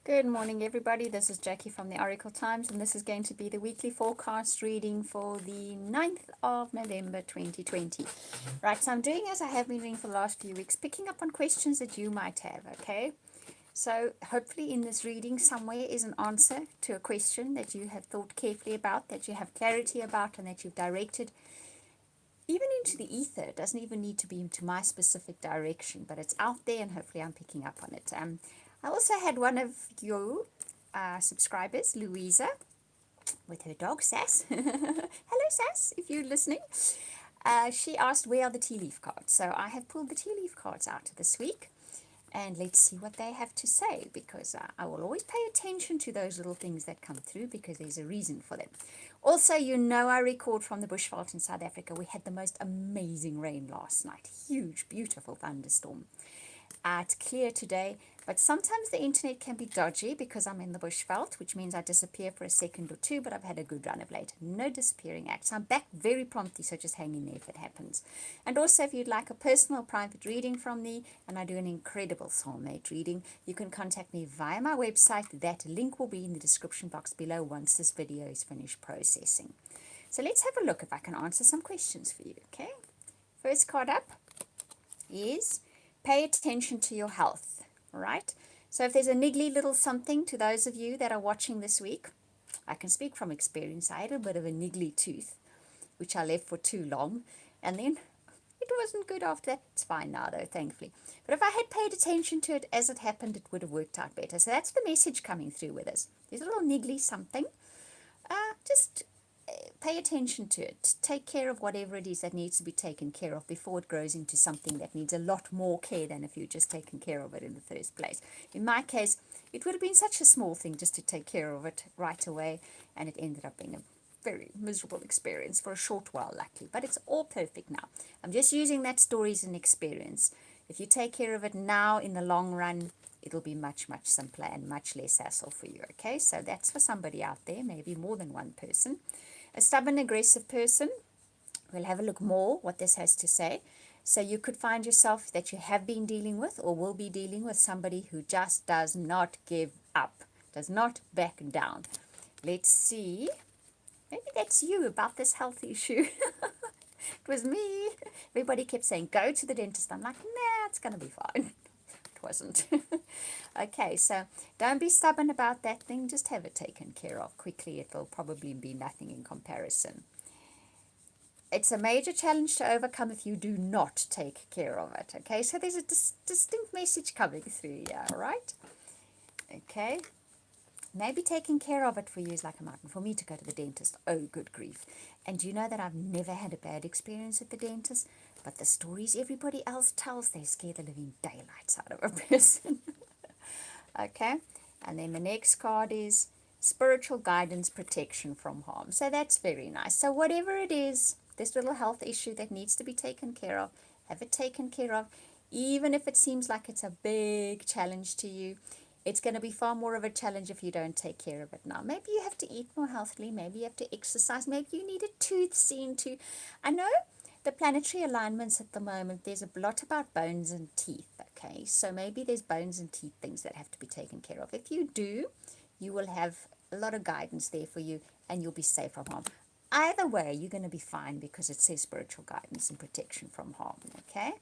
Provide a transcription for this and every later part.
Good morning, everybody. This is Jackie from the Oracle Times, and this is going to be the weekly forecast reading for the 9th of November 2020. Right, so I'm doing as I have been doing for the last few weeks, picking up on questions that you might have, okay? So hopefully in this reading somewhere is an answer to a question that you have thought carefully about, that you have clarity about, and that you've directed even into the ether. It doesn't even need to be into my specific direction, but it's out there, and hopefully I'm picking up on it. I also had one of you subscribers, Louisa, with her dog Sass. Hello, Sass, if you're listening. She asked, where are the tea leaf cards? So I have pulled the tea leaf cards out this week. And let's see what they have to say, because I will always pay attention to those little things that come through, because there's a reason for them. Also, you know, I record from the bushveld in South Africa. We had the most amazing rain last night. Huge, beautiful thunderstorm. It's clear today, but sometimes the internet can be dodgy because I'm in the bushveld, which means I disappear for a second or two, but I've had a good run of late. No disappearing acts. I'm back very promptly, so just hang in there if it happens. And also, if you'd like a personal private reading from me, and I do an incredible soulmate reading, you can contact me via my website. That link will be in the description box below once this video is finished processing. So let's have a look if I can answer some questions for you, okay? First card up is pay attention to your health, all right? So if there's a niggly little something, to those of you that are watching this week, I can speak from experience. I had a bit of a niggly tooth, which I left for too long, and then it wasn't good after that. It's fine now though, thankfully. But if I had paid attention to it as it happened, it would have worked out better. So that's the message coming through with us. There's a little niggly something. Just pay attention to it. Take care of whatever it is that needs to be taken care of before it grows into something that needs a lot more care than if you just taken care of it in the first place. In my case, it would have been such a small thing just to take care of it right away, and it ended up being a very miserable experience for a short while, luckily. But it's all perfect now. I'm just using that story as an experience. If you take care of it now, in the long run, it'll be much, much simpler and much less hassle for you, okay? So that's for somebody out there, maybe more than one person. A stubborn, aggressive person, we'll have a look more what this has to say. So you could find yourself that you have been dealing with or will be dealing with somebody who just does not give up, does not back down. Let's see. Maybe that's you about this health issue. It was me. Everybody kept saying, go to the dentist. I'm like, nah, it's going to be fine. It wasn't. Okay, so don't be stubborn about that thing. Just have it taken care of quickly. It'll probably be nothing in comparison. It's a major challenge to overcome if you do not take care of it. Okay, so there's a distinct message coming through here, all right? Okay. Maybe taking care of it for you is like a mountain. For me to go to the dentist, oh, good grief. And you know that I've never had a bad experience at the dentist, but the stories everybody else tells, they scare the living daylights out of a person. Okay, and then the next card is spiritual guidance, protection from harm. So that's very nice. So whatever it is, this little health issue that needs to be taken care of, have it taken care of. Even if it seems like it's a big challenge to you, it's going to be far more of a challenge if you don't take care of it now. Maybe you have to eat more healthily. Maybe you have to exercise. Maybe you need a tooth seen to. I know the planetary alignments at the moment, there's a lot about bones and teeth, okay? So maybe there's bones and teeth things that have to be taken care of. If you do, you will have a lot of guidance there for you, and you'll be safe from harm. Either way, you're going to be fine because it says spiritual guidance and protection from harm, okay?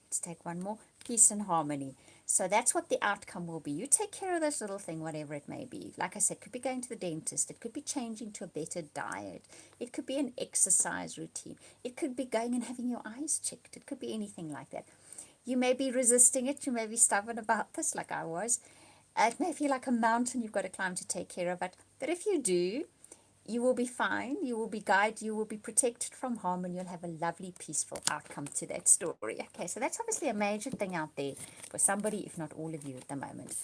Let's take one more. Peace and harmony. So that's what the outcome will be. You take care of this little thing, whatever it may be. Like I said, it could be going to the dentist. It could be changing to a better diet. It could be an exercise routine. It could be going and having your eyes checked. It could be anything like that. You may be resisting it. You may be stubborn about this, like I was. It may feel like a mountain you've got to climb to take care of it. But if you do, you will be fine, you will be guided, you will be protected from harm, and you'll have a lovely, peaceful outcome to that story. Okay, so that's obviously a major thing out there for somebody, if not all of you at the moment.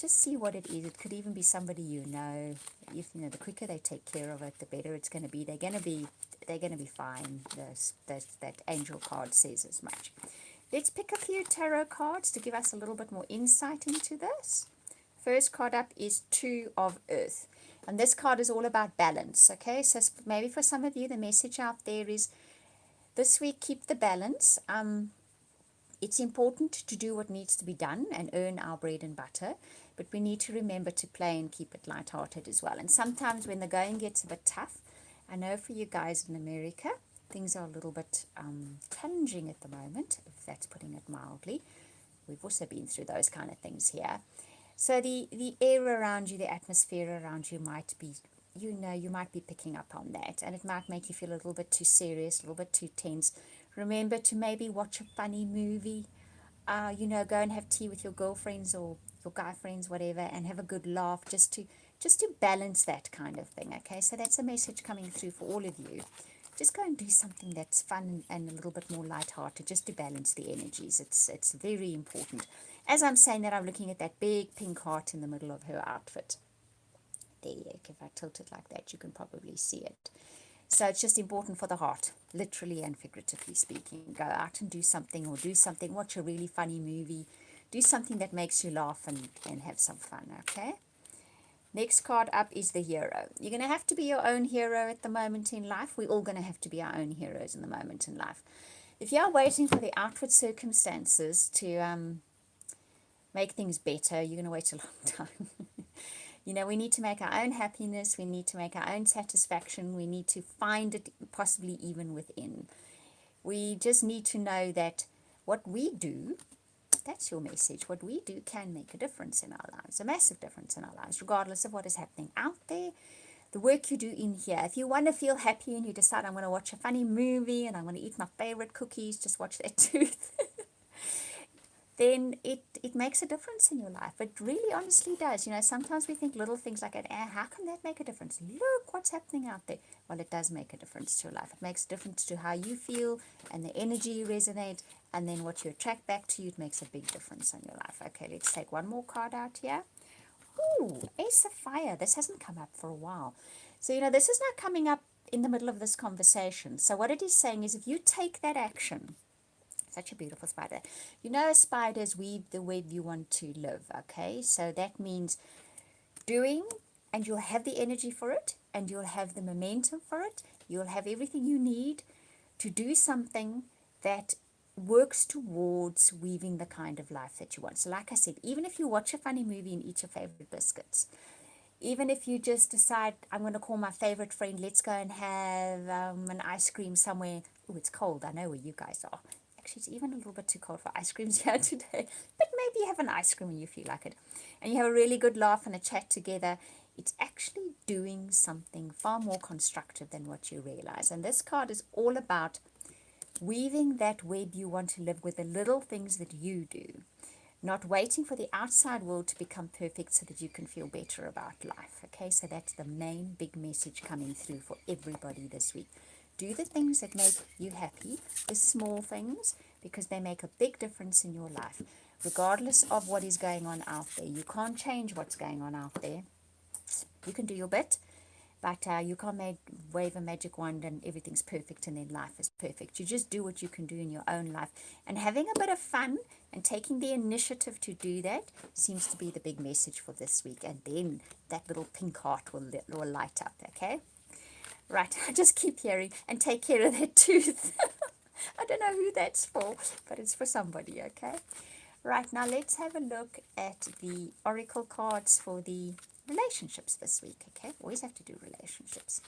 Just see what it is. It could even be somebody you know. If you know, the quicker they take care of it, the better it's going to be. They're going to be fine. That angel card says as much. Let's pick a few tarot cards to give us a little bit more insight into this. First card up is Two of Earth. And this card is all about balance, okay? So maybe for some of you, the message out there is this week, keep the balance. It's important to do what needs to be done and earn our bread and butter, but we need to remember to play and keep it lighthearted as well. And sometimes when the going gets a bit tough, I know for you guys in America, things are a little bit challenging at the moment, if that's putting it mildly. We've also been through those kind of things here. So the air around you, the atmosphere around you might be, you might be picking up on that, and it might make you feel a little bit too serious, a little bit too tense. Remember to maybe watch a funny movie, go and have tea with your girlfriends or your guy friends, whatever, and have a good laugh just to balance that kind of thing. Okay, so that's a message coming through for all of you. Just go and do something that's fun and a little bit more lighthearted, just to balance the energies. It's very important. As I'm saying that, I'm looking at that big pink heart in the middle of her outfit. There, if I tilt it like that, you can probably see it. So it's just important for the heart, literally and figuratively speaking. Go out and do something, watch a really funny movie, do something that makes you laugh and have some fun, okay? Next card up is the hero. You're going to have to be your own hero at the moment in life. We're all going to have to be our own heroes in the moment in life. If you are waiting for the outward circumstances to make things better, you're going to wait a long time. We need to make our own happiness. We need to make our own satisfaction. We need to find it possibly even within. We just need to know that what we do, that's your message, what we do can make a difference in our lives, a massive difference in our lives, regardless of what is happening out there. The work you do in here, if you want to feel happy and you decide, I'm going to watch a funny movie and I'm going to eat my favorite cookies, just watch that tooth. Then it makes a difference in your life. It really honestly does. Sometimes we think little things like that, how can that make a difference? Look what's happening out there. Well, it does make a difference to your life. It makes a difference to how you feel and the energy you resonate, and then what you attract back to you. It makes a big difference on your life. Okay, let's take one more card out here. Ooh, Ace of Fire. This hasn't come up for a while. So, this is not coming up in the middle of this conversation. So what it is saying is, if you take that action, such a beautiful spider. Spiders weave the web you want to live, okay? So that means doing, and you'll have the energy for it, and you'll have the momentum for it. You'll have everything you need to do something that works towards weaving the kind of life that you want. So like I said, even if you watch a funny movie and eat your favorite biscuits, even if you just decide, I'm going to call my favorite friend, let's go and have an ice cream somewhere. Oh, it's cold. I know where you guys are. Actually, it's even a little bit too cold for ice creams here today. But maybe you have an ice cream when you feel like it. And you have a really good laugh and a chat together. It's actually doing something far more constructive than what you realize. And this card is all about weaving that web you want to live with the little things that you do. Not waiting for the outside world to become perfect so that you can feel better about life. Okay, so that's the main big message coming through for everybody this week. Do the things that make you happy, the small things, because they make a big difference in your life. Regardless of what is going on out there. You can't change what's going on out there. You can do your bit, but you can't wave a magic wand and everything's perfect and then life is perfect. You just do what you can do in your own life. And having a bit of fun and taking the initiative to do that seems to be the big message for this week. And then that little pink heart will light up, okay? Right, I just keep hearing, and take care of that tooth. I don't know who that's for, but it's for somebody, okay? Right, now let's have a look at the oracle cards for the relationships this week, okay? Always have to do relationships.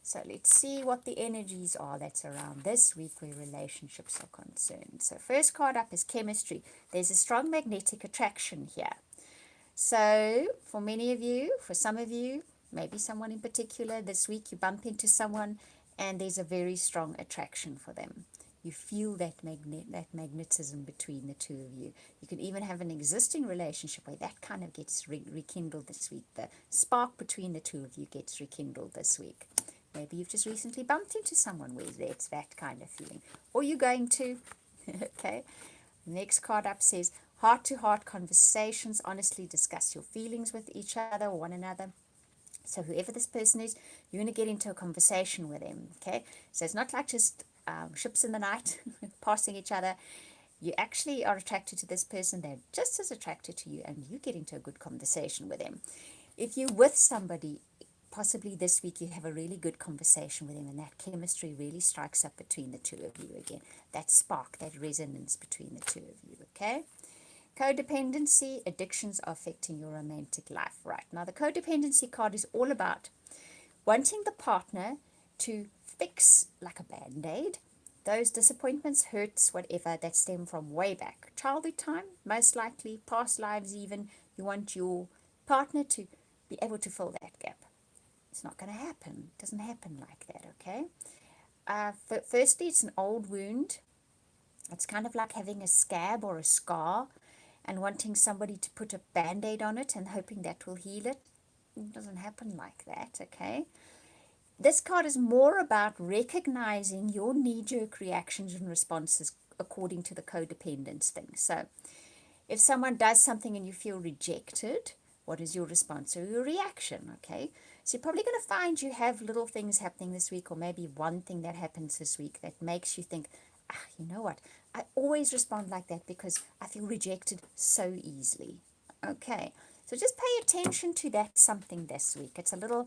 So let's see what the energies are that's around this week where relationships are concerned. So first card up is chemistry. There's a strong magnetic attraction here. So for many of you, for some of you, maybe someone in particular, this week you bump into someone and there's a very strong attraction for them. You feel that magnetism between the two of you. You can even have an existing relationship where that kind of gets rekindled this week. The spark between the two of you gets rekindled this week. Maybe you've just recently bumped into someone where there's that kind of feeling. Or you're going to. Okay. Next card up says, heart-to-heart conversations. Honestly discuss your feelings with each other or one another. So whoever this person is, you're going to get into a conversation with them, okay? So it's not like just ships in the night passing each other. You actually are attracted to this person. They're just as attracted to you, and you get into a good conversation with them. If you're with somebody, possibly this week you have a really good conversation with him and that chemistry really strikes up between the two of you again. That spark, that resonance between the two of you, okay? Codependency, addictions are affecting your romantic life. Right, now the codependency card is all about wanting the partner to fix like a band-aid those disappointments, hurts, whatever that stem from way back childhood time, most likely past lives even. You want your partner to be able to fill that gap. It's not going to happen. It doesn't happen like that, okay? Firstly, it's an old wound. It's kind of like having a scab or a scar and wanting somebody to put a band-aid on it and hoping that will heal it. It doesn't happen like that, okay? This card is more about recognizing your knee-jerk reactions and responses according to the codependence thing. So if someone does something and you feel rejected, what is your response or your reaction, okay? So you're probably going to find you have little things happening this week, or maybe one thing that happens this week that makes you think, you know what? I always respond like that because I feel rejected so easily. Okay, so just pay attention to that something this week. It's a little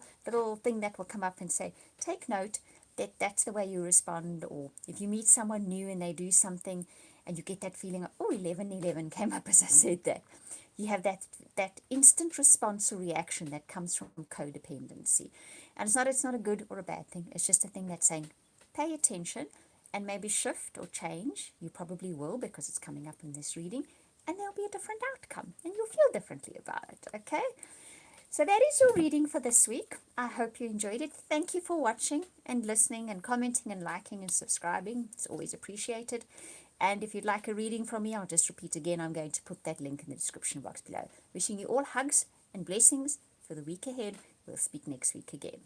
thing that will come up and say, take note that that's the way you respond. Or if you meet someone new and they do something and you get that feeling of, oh, 11:11 came up as I said that. You have that instant response or reaction that comes from codependency. And it's not a good or a bad thing. It's just a thing that's saying, pay attention and maybe shift or change. You probably will because it's coming up in this reading. And there'll be a different outcome. And you'll feel differently about it. Okay? So that is your reading for this week. I hope you enjoyed it. Thank you for watching and listening and commenting and liking and subscribing. It's always appreciated. And if you'd like a reading from me, I'll just repeat again. I'm going to put that link in the description box below. Wishing you all hugs and blessings for the week ahead. We'll speak next week again.